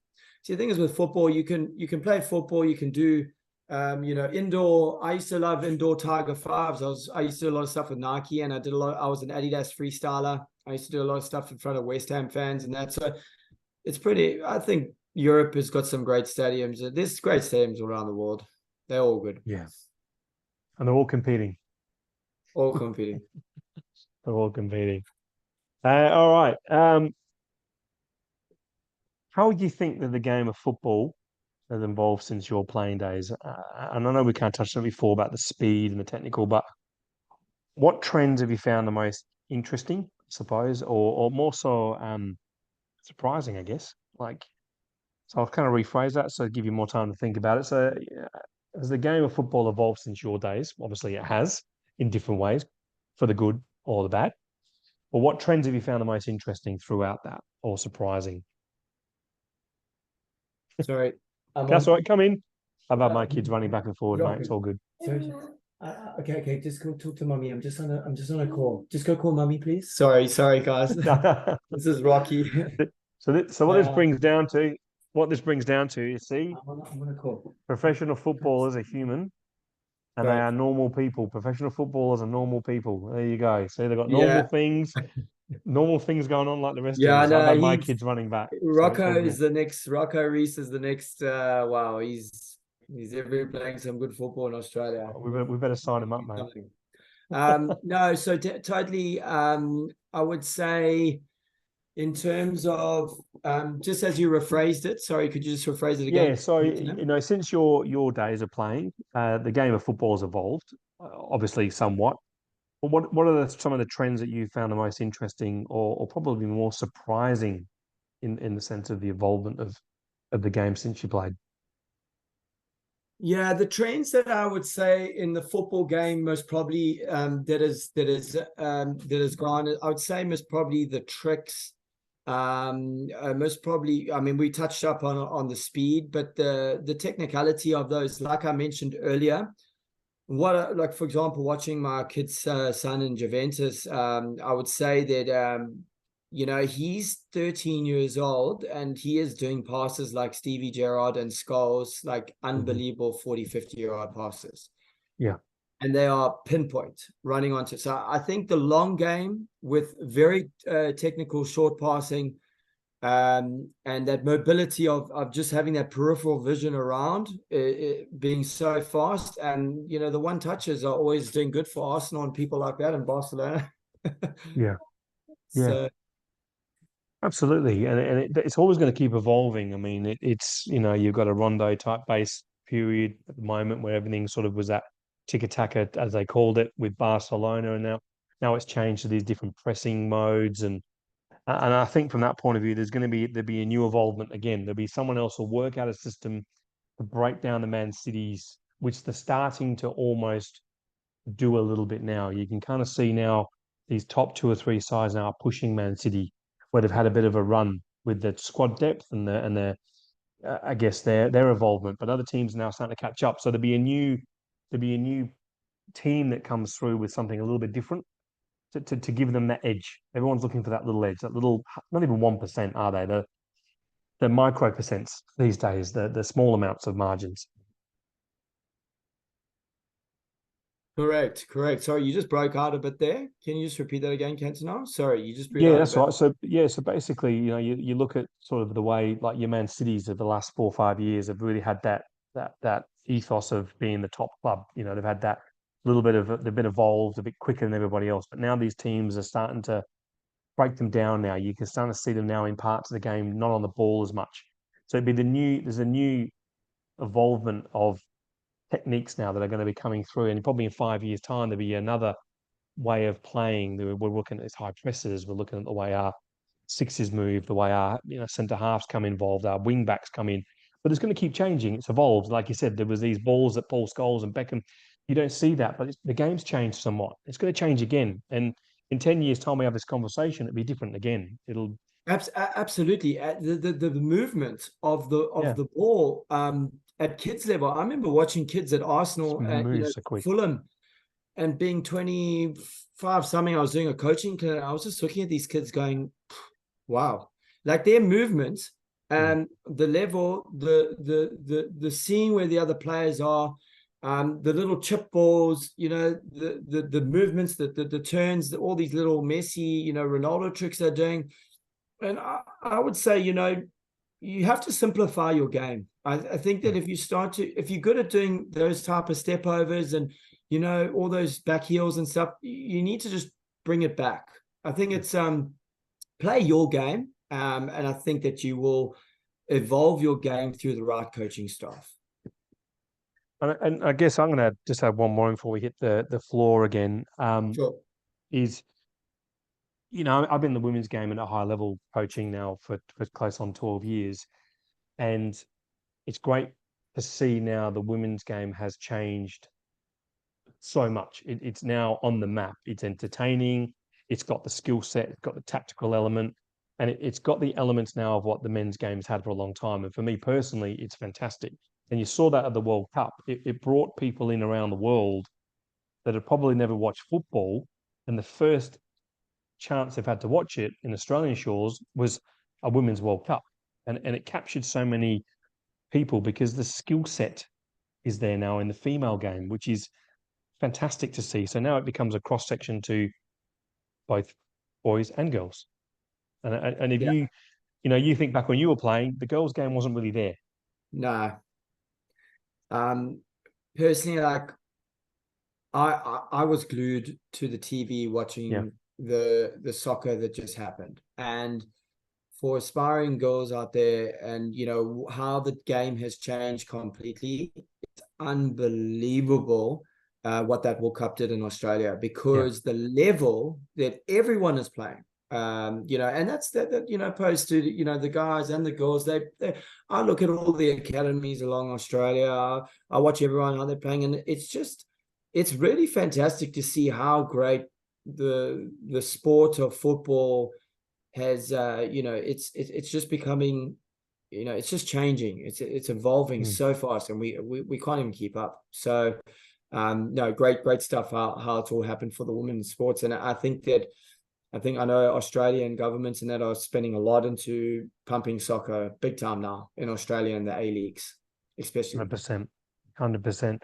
See, the thing is with football, you can play football. You can do, you know, indoor. I used to love indoor Tiger Fives. I used to do a lot of stuff with Nike, and I did a lot. I was an Adidas freestyler. I used to do a lot of stuff in front of West Ham fans and that. So it's pretty. I think Europe has got some great stadiums. There's great stadiums around the world. They're all good. Yeah, and they're all competing. All competing. They're all competing. All right. How do you think that the game of football has evolved since your playing days? And I know we kind of touched on it before about the speed and the technical, but what trends have you found the most interesting, I suppose, or more so surprising, I guess? Like, so I'll kind of rephrase that so give you more time to think about it. So, yeah, has the game of football evolved since your days? Obviously, it has in different ways, for the good or the bad. But what trends have you found the most interesting throughout that, or surprising? Sorry, I'm That's on. all right. Come in. I've had my kids running back and forward, mate. It's Robin. all good. Sorry. Okay. Just go talk to mummy. I'm just on a call. Just go call mummy, please. Sorry, guys. This is Rocky. So what this brings down to, you see, I'm on a call. professional footballers are human and they Right. are normal people. Professional footballers are normal people. There you go. See, they've got Yeah. normal things going on like the rest of Yeah, us. I've no, had my kids running back, so it's all Rocco good. is the next. Rocco Reese is the next. Wow, he's ever playing some good football in Australia. We better sign him up, mate. No, so totally. I would say in terms of just as you rephrased it. Sorry, could you just rephrase it again? Yeah, so since your days of playing, the game of football has evolved, obviously somewhat. But what are some of the trends that you found the most interesting, or probably more surprising in the sense of the involvement of the game since you played? Yeah, the trends that I would say in the football game most probably that has gone. I would say most probably the tricks. Most probably, I mean, we touched up on the speed, but the technicality of those, like I mentioned earlier, like for example, watching my kid's son in Juventus, I would say that he's 13 years old and he is doing passes like Stevie Gerrard and Scholes, like unbelievable 40, 50-yard passes. Yeah. And they are pinpoint running onto. So I think the long game with very technical short passing and that mobility of just having that peripheral vision around being so fast. And, the one touches are always doing good for Arsenal and people like that in Barcelona. Yeah. Yeah. So, Absolutely, and it's always going to keep evolving. I mean, it's you've got a rondo type base period at the moment where everything sort of was that tiki-taka as they called it with Barcelona, and now it's changed to these different pressing modes, and I think from that point of view, there'll be a new evolvement again. There'll be someone else who'll work out a system to break down the Man Cities, which they're starting to almost do a little bit now. You can kind of see now these top two or three sides now are pushing Man City, where they've had a bit of a run with their squad depth and their I guess their involvement. But other teams are now starting to catch up. So there'll be a new team that comes through with something a little bit different to give them that edge. Everyone's looking for that little edge, that little, not even 1%, are they? The micro percents these days, the small amounts of margins. correct. Sorry, you just broke out a bit there. Can you just repeat that again, Cantona? Sorry, you just broke Yeah, out a that's bit. right. So basically, you look at sort of the way like your Man Cities of the last 4 or 5 years have really had that ethos of being the top club. They've had that little bit of they've been evolved a bit quicker than everybody else. But now these teams are starting to break them down now. You can start to see them now in parts of the game, not on the ball as much. So there's a new evolvement of techniques now that are going to be coming through. And probably in 5 years' time, there'll be another way of playing. We're looking at these high presses. We're looking at the way our sixes move, the way our centre halves come involved, our wing backs come in. But it's going to keep changing. It's evolved. Like you said, there was these balls that Paul Scholes and Beckham. You don't see that, but the game's changed somewhat. It's going to change again. And in 10 years' time, we have this conversation. It'll be different again. It'll Absolutely. The movement of the yeah, ball at kids level. I remember watching kids at just Arsenal at move so quick. Fulham, and being 25 something. I was doing a coaching clinic. I was just looking at these kids going, wow, like their movements and the level, the seeing where the other players are, the little chip balls, the movements, the turns, all these little Messi, Ronaldo tricks they're doing. And I would say, you have to simplify your game. I think that if you're good at doing those type of step overs and, all those back heels and stuff, you need to just bring it back. I think it's play your game. And I think that you will evolve your game through the right coaching staff. And I guess I'm going to just have one more before we hit the floor again. Sure. Is, I've been in the women's game at a high level coaching now for close on 12 years. And it's great to see now the women's game has changed so much. It's now on the map. It's entertaining. It's got the skill set. It's got the tactical element. And it's got the elements now of what the men's game's had for a long time. And for me personally, it's fantastic. And you saw that at the World Cup. It brought people in around the world that had probably never watched football. And the first chance they've had to watch it in Australian shores was a Women's World Cup. And it captured so many people because the skill set is there now in the female game, which is fantastic to see. So now it becomes a cross section to both boys and girls. And if Yeah. you think back when you were playing, the girls' game wasn't really there. No. Personally, like I was glued to the TV watching the soccer that just happened. And for aspiring girls out there, and how the game has changed completely, it's unbelievable what that World Cup did in Australia, because the level that everyone is playing, and that's that opposed to the guys and the girls. They I look at all the academies along Australia. I watch everyone how they're playing, and it's really fantastic to see how great the sport of football has. It's just becoming, it's just changing. It's evolving so fast, and we can't even keep up. So no, great stuff how it's all happened for the women's sports. And I know Australian governments and that are spending a lot into pumping soccer big time now in Australia and the A leagues, especially. 100%.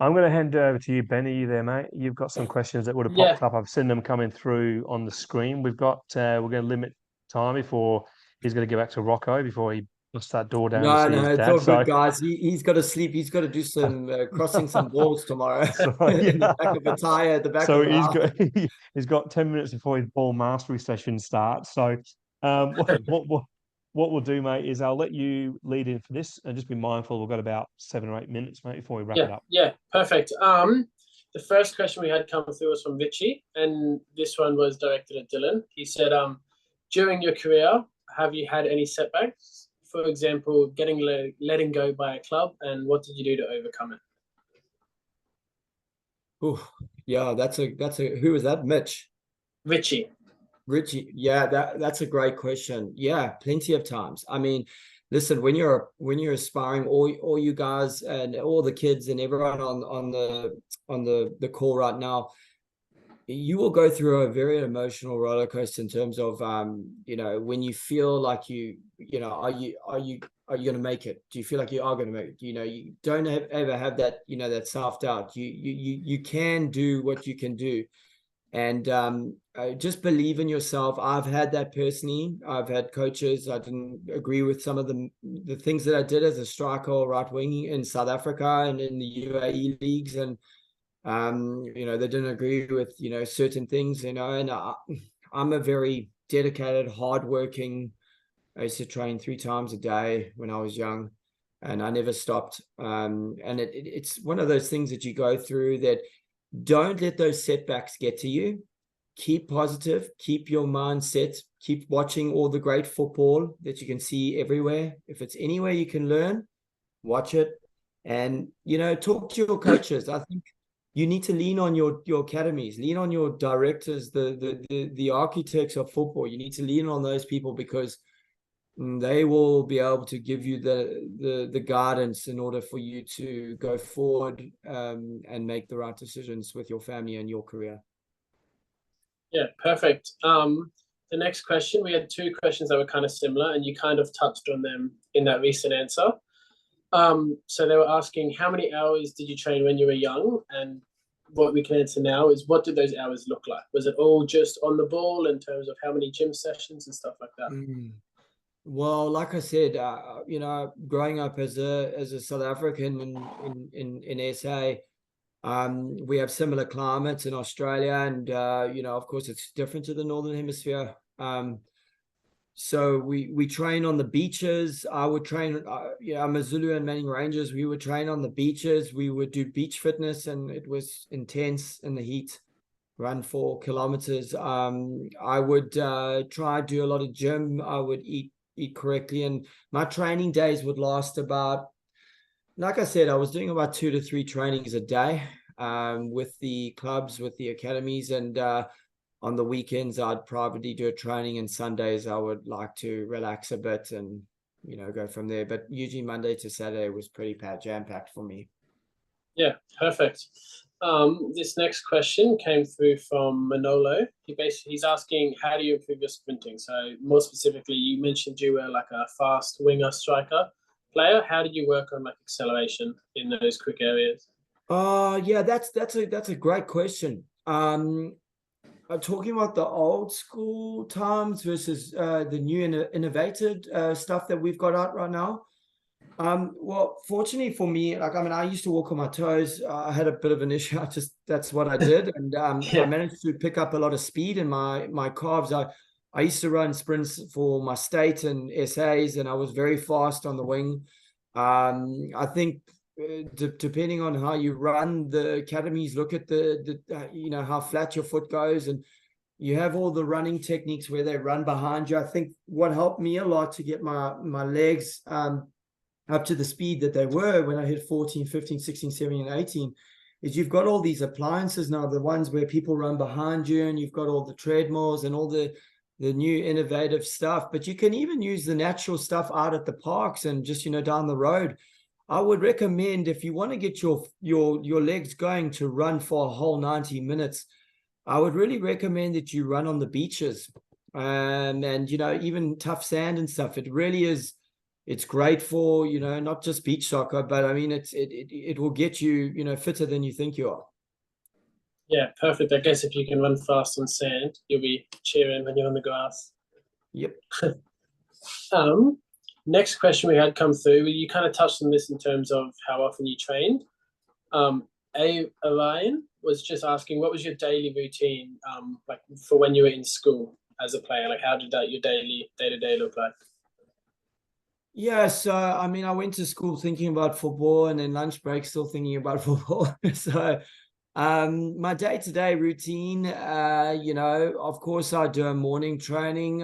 I'm going to hand it over to you, Ben. Are you there, mate? You've got some questions that would have popped up. I've seen them coming through on the screen. We're going to limit time before he's going to go back to Rocco before he busts that door down to see his It's dad. all good, guys. He's got to sleep. He's got to do some crossing some balls tomorrow. In the back of a tire at the back of the house. He's got 10 minutes before his ball mastery session starts. So what we'll do, mate, is I'll let you lead in for this, and just be mindful we've got about 7 or 8 minutes, mate, before we wrap it up. Yeah, perfect. The first question we had come through was from Vichy, and this one was directed at Dylan. He said, during your career, have you had any setbacks? For example, letting go by a club, and what did you do to overcome it? Oh, yeah, that's a who was that? Mitch. Richie. Yeah, that's a great question. Yeah, plenty of times. I mean, listen, when you're aspiring, all you guys and all the kids and everyone on the call right now, you will go through a very emotional roller coaster in terms of when you feel like are you going to make it? Do you feel like you are going to make it? You don't ever have that that self-doubt. You can do what you can do, and just believe in yourself. I've had that personally. I've had coaches I didn't agree with some of the things that I did as a striker or right wing in South Africa and in the UAE leagues, and they didn't agree with certain things, and I'm a very dedicated, hardworking. I used to train 3 times a day when I was young, and I never stopped. And it's one of those things that you go through that don't let those setbacks get to you. Keep positive, keep your mind set, keep watching all the great football that you can see everywhere. If it's anywhere you can learn, watch it, and talk to your coaches. I think you need to lean on your academies, lean on your directors, the architects of football. You need to lean on those people, because they will be able to give you the guidance in order for you to go forward and make the right decisions with your family and your career. Yeah, perfect. The next question, we had 2 questions that were kind of similar, and you kind of touched on them in that recent answer. So they were asking, how many hours did you train when you were young? And what we can answer now is, what did those hours look like? Was it all just on the ball in terms of how many gym sessions and stuff like that? Well, like I said, growing up as a South African in SA, we have similar climates in Australia, and of course it's different to the Northern Hemisphere. So we train on the beaches. I would train, I'm a Zulu and Manning Rangers. We would train on the beaches. We would do beach fitness, and it was intense in the heat. Run 4 kilometers. I would try to do a lot of gym. I would eat correctly, and my training days would last about, like I said, I was doing about 2 to 3 trainings a day, with the clubs, with the academies, and on the weekends I'd privately do a training, and Sundays I would like to relax a bit and go from there. But usually Monday to Saturday was pretty jam-packed for me. Yeah, perfect. This next question came through from Manolo. He's asking, how do you improve your sprinting? So more specifically, you mentioned you were like a fast winger striker player. How did you work on like acceleration in those quick areas? Yeah, that's a great question. Talking about the old school times versus the new innovated stuff that we've got out right now. Well, fortunately for me, I used to walk on my toes. I had a bit of an issue. That's what I did, and I managed to pick up a lot of speed in my calves. I used to run sprints for my state and SAs, and I was very fast on the wing. I think depending on how you run, the academies look at the how flat your foot goes, and you have all the running techniques where they run behind you. I think what helped me a lot to get my legs up to the speed that they were when I hit 14, 15, 16, 17, and 18 is you've got all these appliances now, the ones where people run behind you, and you've got all the treadmills and all the new innovative stuff. But you can even use the natural stuff out at the parks and just down the road. I would recommend, if you want to get your legs going, to run for a whole 90 minutes. I would really recommend that you run on the beaches, and even tough sand and stuff. It really is. It's great for not just beach soccer, but I mean it will get you fitter than you think you are. Yeah, perfect. I guess if you can run fast on sand, you'll be cheering when you're on the grass. Yep. Next question we had come through, you kind of touched on this in terms of how often you trained. Orion was just asking, what was your daily routine, like for when you were in school as a player? Like, how did your day-to-day look like? Yeah, so I mean, I went to school thinking about football, and then lunch break still thinking about football. So my day-to-day routine, of course I do a morning training.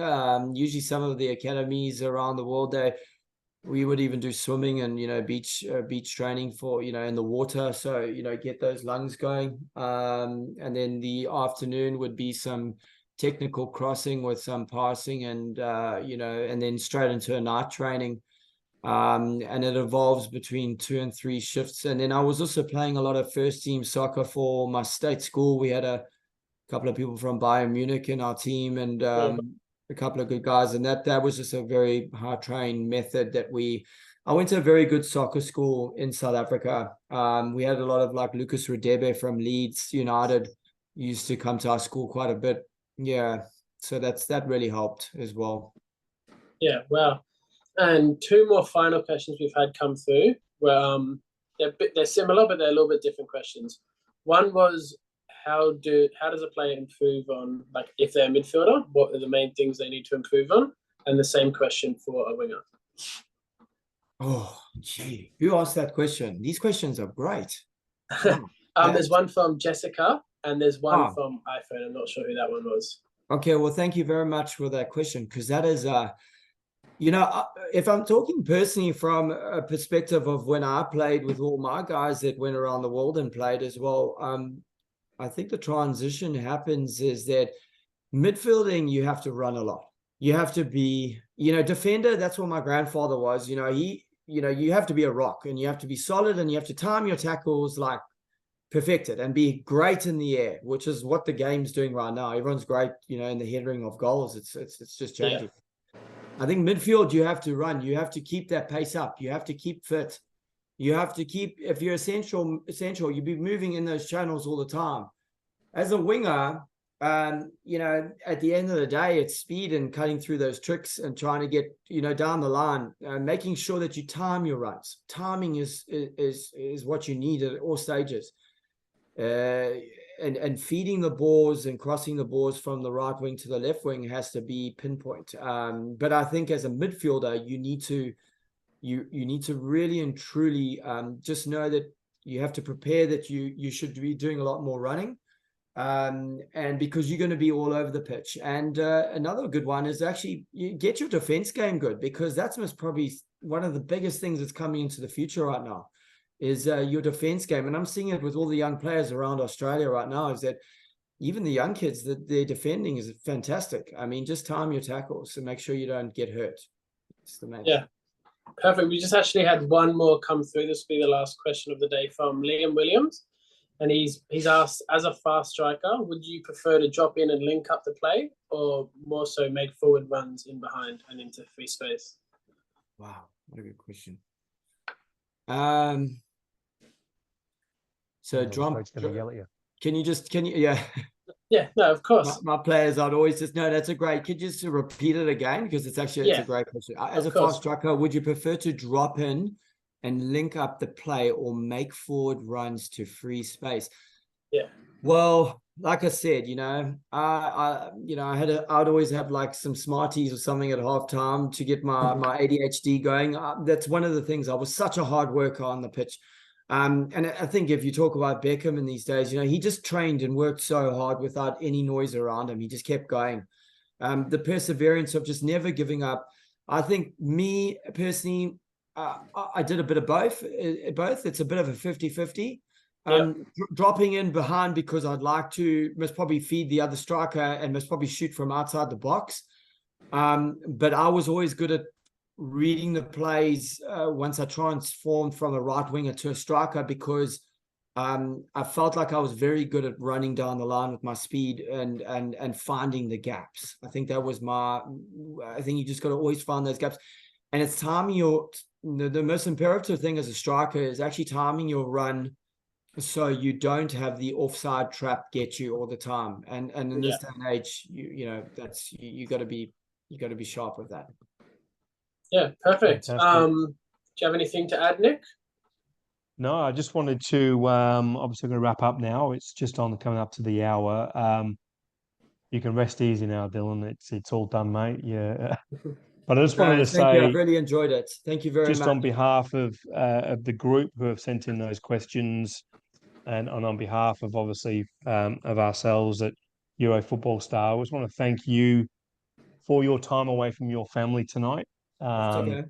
Usually some of the academies around the world, we would even do swimming and beach training for in the water, so get those lungs going. And then the afternoon would be some technical crossing with some passing, and and then straight into a night training. And it evolves between 2 and 3 shifts. And then I was also playing a lot of first team soccer for my state school. We had a couple of people from Bayern Munich in our team, and a couple of good guys. And that was just a very hard trained method I went to a very good soccer school in South Africa. We had a lot of like Lucas Radebe from Leeds United used to come to our school quite a bit. Yeah. So that really helped as well. Yeah, wow. And 2 more final questions we've had come through where they're similar, but they're a little bit different questions. One was, how does a player improve on, like, if they're a midfielder, what are the main things they need to improve on? And the same question for a winger. Oh, gee, who asked that question? These questions are great. There's one from Jessica, and there's one from iPhone. I'm not sure who that one was. Okay, well, thank you very much for that question, because that is if I'm talking personally from a perspective of when I played with all my guys that went around the world and played as well, I think the transition happens is that midfielding, you have to run a lot. You have to be, defender. That's what my grandfather was. You have to be a rock, and you have to be solid, and you have to time your tackles like perfected and be great in the air, which is what the game's doing right now. Everyone's great, in the headering of goals. It's just changing. Yeah. I think midfield, you have to run. You have to keep that pace up. You have to keep fit. You have to keep, if you're essential, you'll be moving in those channels all the time. As a winger, at the end of the day, it's speed and cutting through those tricks and trying to get, down the line, making sure that you time your runs. Timing is what you need at all stages. and feeding the balls and crossing the balls from the right wing to the left wing has to be pinpoint. But I think as a midfielder, you need to really and truly just know that you have to prepare that you should be doing a lot more running, and because you're going to be all over the pitch. And another good one is actually you get your defense game good, because that's most probably one of the biggest things that's coming into the future right now is your defense game. And I'm seeing it with all the young players around Australia right now, is that even the young kids, that their defending is fantastic. I mean, just time your tackles and make sure you don't get hurt. It's the main thing. Perfect. We just actually had one more come through. This will be the last question of the day from Liam Williams. And he's asked, as a fast striker, would you prefer to drop in and link up the play, or more so make forward runs in behind and into free space? Wow, what a good question. So Gonna yell at you. can you yeah. Yeah, no, of course. My players, I'd always just, no, that's a great, could you just repeat it again? Because it's actually, it's a great question. As a fast striker, would you prefer to drop in and link up the play, or make forward runs to free space? Yeah. Well, like I said, I'd always have like some Smarties or something at halftime to get my ADHD going. That's one of the things. I was such a hard worker on the pitch. And I think if you talk about Beckham in these days, he just trained and worked so hard without any noise around him. He just kept going. The perseverance of just never giving up. I think me personally, I did a bit of both. It's a bit of a 50-50. Dropping in behind because I'd like to most probably feed the other striker and most probably shoot from outside the box. But I was always good at reading the plays once I transformed from a right winger to a striker, because I felt like I was very good at running down the line with my speed and finding the gaps. I think that was I think you just got to always find those gaps. And it's timing the most imperative thing as a striker is actually timing your run so you don't have the offside trap get you all the time. And in this day and age, you got to be sharp with that. Yeah, perfect. Do you have anything to add, Nick? No, I just wanted to, obviously going to wrap up now. It's just coming up to the hour. You can rest easy now, Dylan. It's all done, mate. Yeah. But I just wanted to say, I've really enjoyed it. Thank you very much. Just on behalf of the group who have sent in those questions, and on behalf of obviously of ourselves at Euro Football Star, I just want to thank you for your time away from your family tonight. Okay.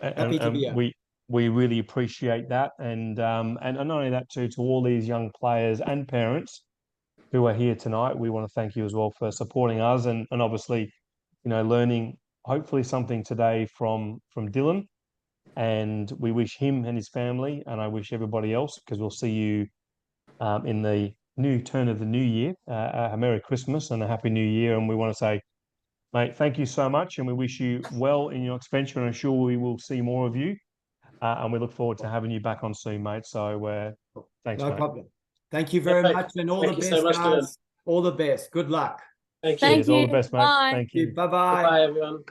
Happy to be here. We really appreciate that, and not only that too, to all these young players and parents who are here tonight, we want to thank you as well for supporting us and obviously, learning hopefully something today from Dylan, and we wish him and his family, and I wish everybody else, because we'll see you in the new turn of the new year, a Merry Christmas and a Happy New Year. And we want to say, mate, thank you so much, and we wish you well in your expansion, and I'm sure we will see more of you, and we look forward to having you back on soon, mate. So thanks, no mate. problem. Thank you very much, and all the best, so much, guys. All the best. Good luck. Thank you. Cheers. All the best, mate. Bye. Thank you. Bye-bye. Bye, everyone.